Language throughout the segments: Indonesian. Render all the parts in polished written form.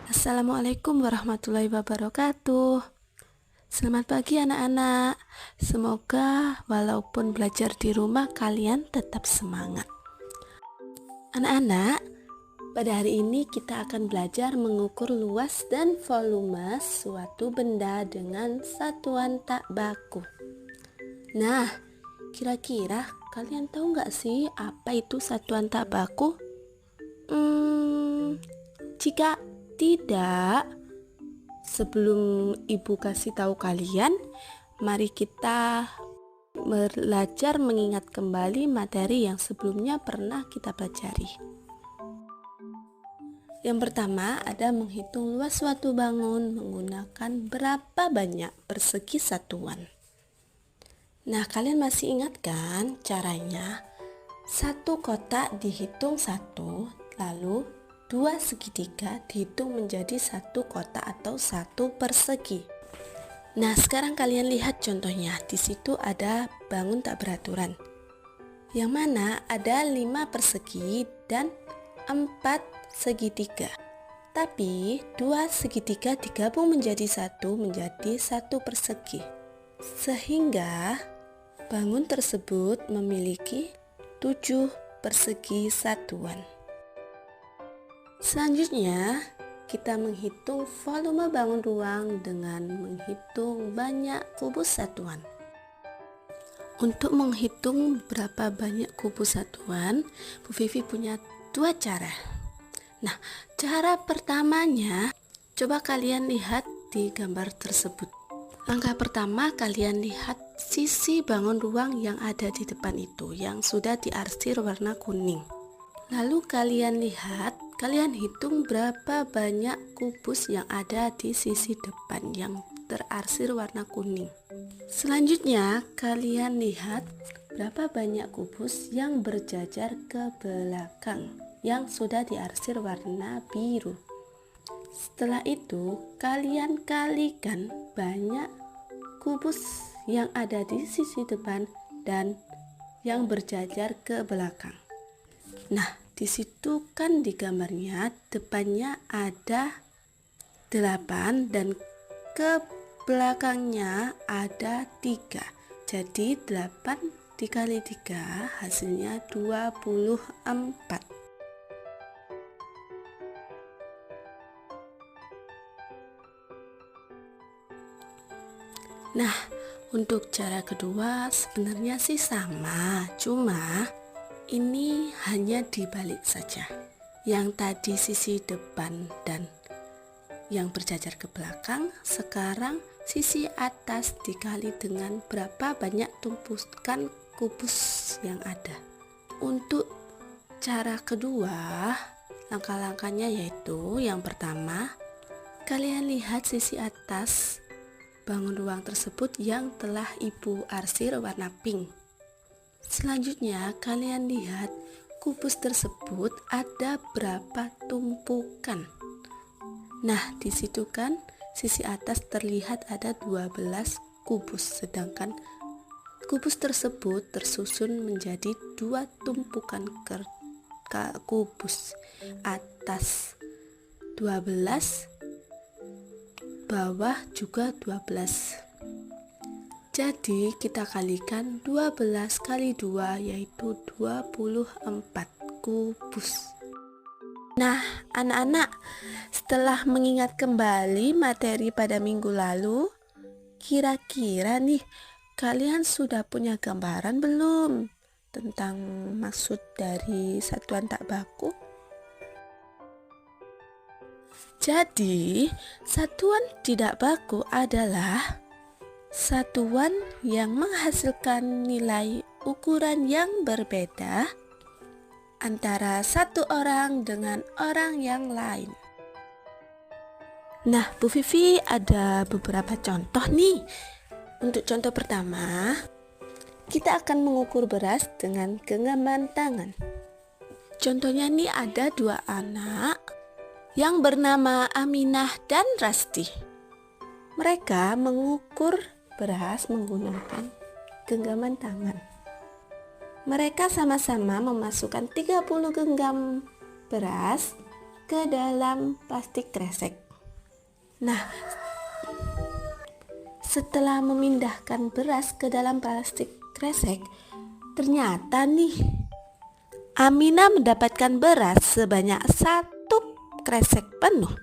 Assalamualaikum warahmatullahi wabarakatuh. Selamat pagi anak-anak. Semoga walaupun belajar di rumah kalian tetap semangat. Anak-anak, pada hari ini kita akan belajar mengukur luas dan volume suatu benda dengan satuan tak baku. Nah, kira-kira kalian tahu nggak sih apa itu satuan tak baku? Jika tidak, sebelum ibu kasih tahu kalian, mari kita belajar mengingat kembali materi yang sebelumnya pernah kita pelajari. Yang pertama ada menghitung luas suatu bangun menggunakan berapa banyak persegi satuan. Nah, kalian masih ingat kan caranya? Satu kotak dihitung satu, lalu dua segitiga dihitung menjadi satu kotak atau satu persegi. Nah, sekarang kalian lihat contohnya. Di situ ada bangun tak beraturan, yang mana ada 5 persegi dan 4 segitiga. Tapi 2 segitiga digabung menjadi satu persegi, sehingga bangun tersebut memiliki 7 persegi satuan. Selanjutnya, kita menghitung volume bangun ruang dengan menghitung banyak kubus satuan. Untuk menghitung berapa banyak kubus satuan, Bu Vivi punya 2 cara. Nah, cara pertamanya, coba kalian lihat di gambar tersebut. Langkah pertama, kalian lihat sisi bangun ruang yang ada di depan itu, yang sudah diarsir warna kuning. Lalu kalian hitung berapa banyak kubus yang ada di sisi depan yang terarsir warna kuning. Selanjutnya, kalian lihat berapa banyak kubus yang berjajar ke belakang yang sudah diarsir warna biru. Setelah itu, kalian kalikan banyak kubus yang ada di sisi depan dan yang berjajar ke belakang. Nah, di situ kan di gambarnya depannya ada 8 dan ke belakangnya ada 3. Jadi 8 dikali 3 hasilnya 24. Nah, untuk cara kedua sebenarnya sih sama, cuma ini hanya dibalik saja. Yang tadi sisi depan dan yang berjajar ke belakang, sekarang sisi atas dikali dengan berapa banyak tumpukan kubus yang ada. Untuk cara kedua, langkah-langkahnya yaitu yang pertama, kalian lihat sisi atas bangun ruang tersebut yang telah ibu arsir warna pink. Selanjutnya, kalian lihat kubus tersebut ada berapa tumpukan. Nah, di situ kan sisi atas terlihat ada 12 kubus, sedangkan kubus tersebut tersusun menjadi 2 tumpukan kubus. Atas 12, bawah juga 12. Jadi kita kalikan 12 kali 2 yaitu 24 kubus. Nah, anak-anak, setelah mengingat kembali materi pada minggu lalu, kira-kira nih kalian sudah punya gambaran belum tentang maksud dari satuan tak baku? Jadi, satuan tidak baku adalah satuan yang menghasilkan nilai ukuran yang berbeda antara satu orang dengan orang yang lain. Nah, Bu Vivi ada beberapa contoh nih. Untuk contoh pertama, kita akan mengukur beras dengan genggaman tangan. Contohnya nih ada 2 anak yang bernama Aminah dan Rasti. Mereka mengukur beras menggunakan genggaman tangan. Mereka sama-sama memasukkan 30 genggam beras ke dalam plastik kresek. Nah, setelah memindahkan beras ke dalam plastik kresek, ternyata nih Amina mendapatkan beras sebanyak 1 kresek penuh,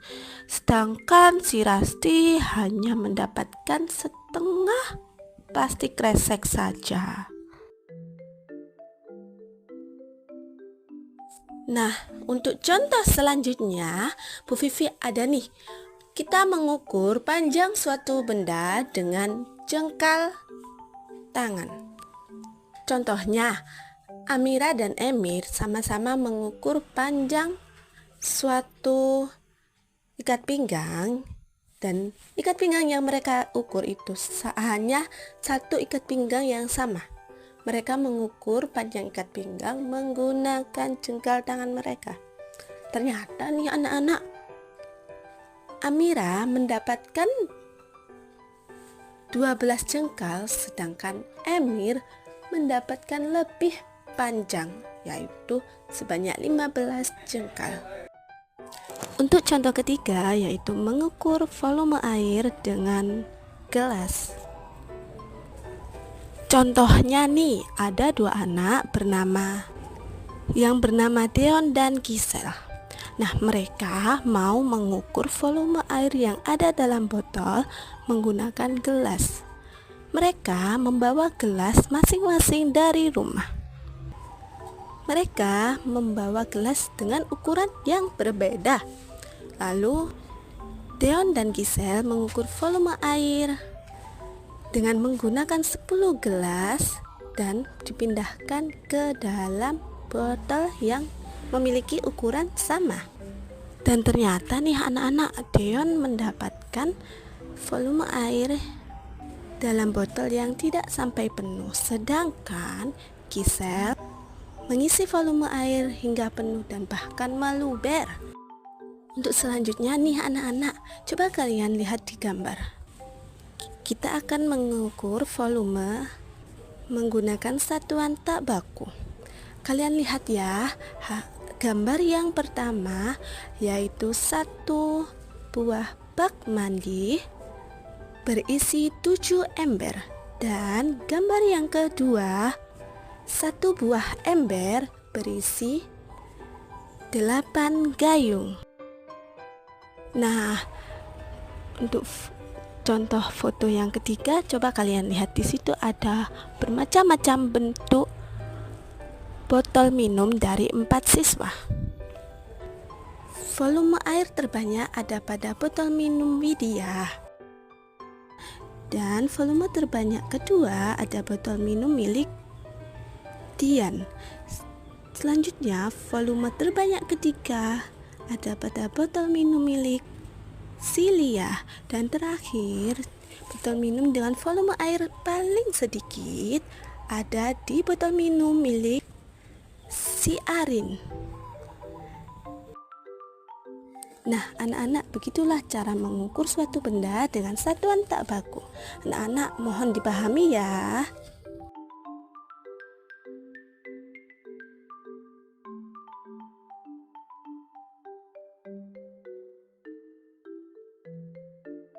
sedangkan si Rasti hanya mendapatkan setengah plastik kresek saja. Nah, untuk contoh selanjutnya, Bu Vivi ada nih. Kita mengukur panjang suatu benda dengan jengkal tangan. Contohnya, Amira dan Emir sama-sama mengukur panjang suatu ikat pinggang, dan ikat pinggang yang mereka ukur itu hanya 1 ikat pinggang yang sama. Mereka mengukur panjang ikat pinggang menggunakan jengkal tangan mereka. Ternyata nih anak-anak, Amira mendapatkan 12 jengkal, sedangkan Emir mendapatkan lebih panjang, yaitu sebanyak 15 jengkal. Untuk contoh ketiga, yaitu mengukur volume air dengan gelas. Contohnya nih, ada 2 anak yang bernama Deon dan Gisel. Nah, mereka mau mengukur volume air yang ada dalam botol menggunakan gelas. Mereka membawa gelas masing-masing dari rumah. Mereka membawa gelas dengan ukuran yang berbeda. Lalu, Deon dan Gisel mengukur volume air dengan menggunakan 10 gelas dan dipindahkan ke dalam botol yang memiliki ukuran sama. Dan ternyata nih anak-anak, Deon mendapatkan volume air dalam botol yang tidak sampai penuh, sedangkan Gisel mengisi volume air hingga penuh dan bahkan meluber. Untuk selanjutnya nih anak-anak, coba kalian lihat di gambar. Kita akan mengukur volume menggunakan satuan tak baku. Kalian lihat ya, gambar yang pertama yaitu 1 buah bak mandi berisi 7 ember, dan gambar yang kedua 1 buah ember berisi 8 gayung. Nah, untuk contoh foto yang ketiga, coba kalian lihat di situ ada bermacam-macam bentuk botol minum dari 4 siswa. Volume air terbanyak ada pada botol minum Widya, dan volume terbanyak kedua ada botol minum milik Dian. Selanjutnya, volume terbanyak ketiga ada pada botol minum milik Silia, dan terakhir botol minum dengan volume air paling sedikit ada di botol minum milik si Arin. Nah, anak-anak, begitulah cara mengukur suatu benda dengan satuan tak baku. Anak-anak, mohon dipahami ya.